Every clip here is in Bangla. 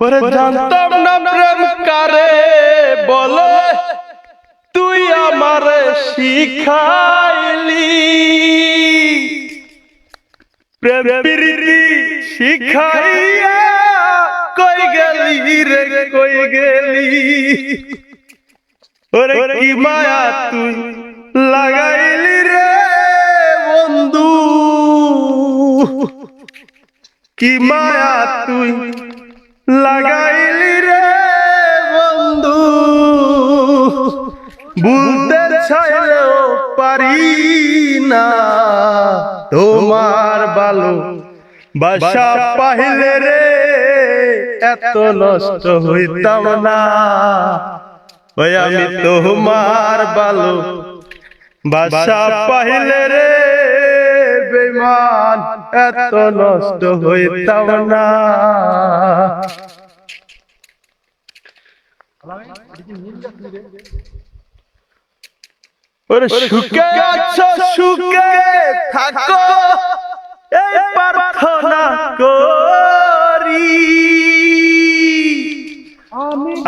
ওরে জানতাম না প্রেম কারে বলে, তুই আমারে শিখাইলি। প্রেম প্রীতি শিখাইয়া কই গেলি রে কই গেলি। ওরে কি মায়া তুই লাগাইলি রে বন্ধু, কি মায়া তুই লাগাইলি রে বন্ধু। বলতে চাইলেও পারি না, তোমার ভালো বাসা পাইলে রে এত নষ্ট হইতাম না। ওই আমি তোমার ভালো বাসা পাইলে রে বেঈমান এত নষ্ট হইতাম না। ওরে সুখে আছো সুখে থাকো এই প্রার্থনা করি।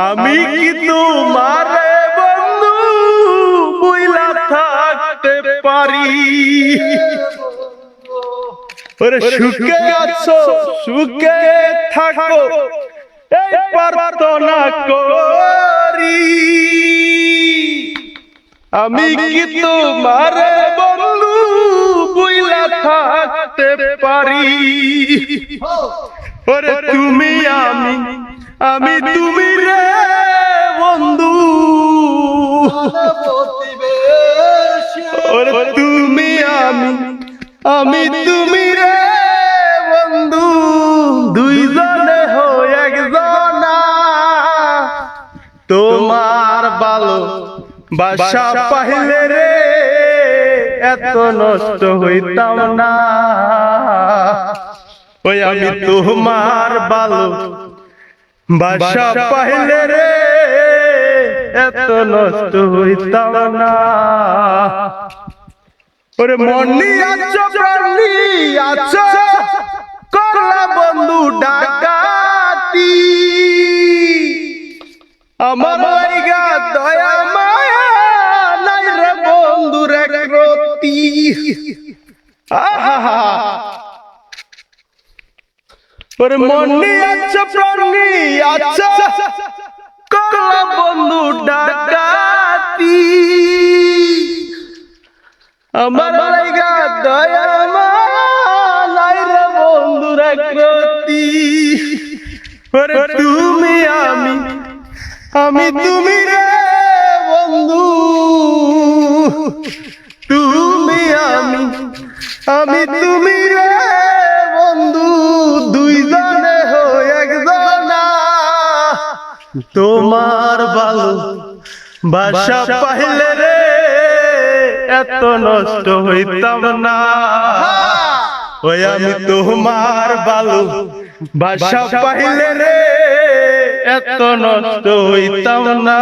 আমি কি তোমারে বন্ধু বুইলা থাকতে পারি। ওরে সুখে আছো সুখে থাকো এই প্রার্থনা করি। আমি কি তোমারে বন্ধু বুইলা থাকতে পারি। ওরে তুমি আমি আমি তুমি রে বন্ধু। ওরে তুমি আমি আমি তুমি রে বন্ধু, দুইজনে হই একজনা। তোমার ভালো বাসা পাইলে রে এত নষ্ট হইতাম না। ওই আমি তোমার ভালো বাসা পাইলে রে এত নষ্ট হইতাম না। ওরে মনি আছো প্রাণী আছো করলা বন্ধু ডাকাতি। আমার লাইগা দয়া মায়া নাই রে বন্ধুর একরতি। আহা ওরে মনি আছো প্রাণী আছো করলা বন্ধু ডাকাতি। আমার লাইগা দয়া মায়া নাই রে বন্ধুর একরতি। ওরে তুমি আমি আমি তুমি রে বন্ধু, তুমি আমি আমি তুমি রে বন্ধু, দুইজনে হই একজনা। তোমার ভালো বাসা পাইলে রে এত নষ্ট হইতাম না। ওই আমি তোমার ভালো বাসা পাইলে রে এত নষ্ট হইতাম না।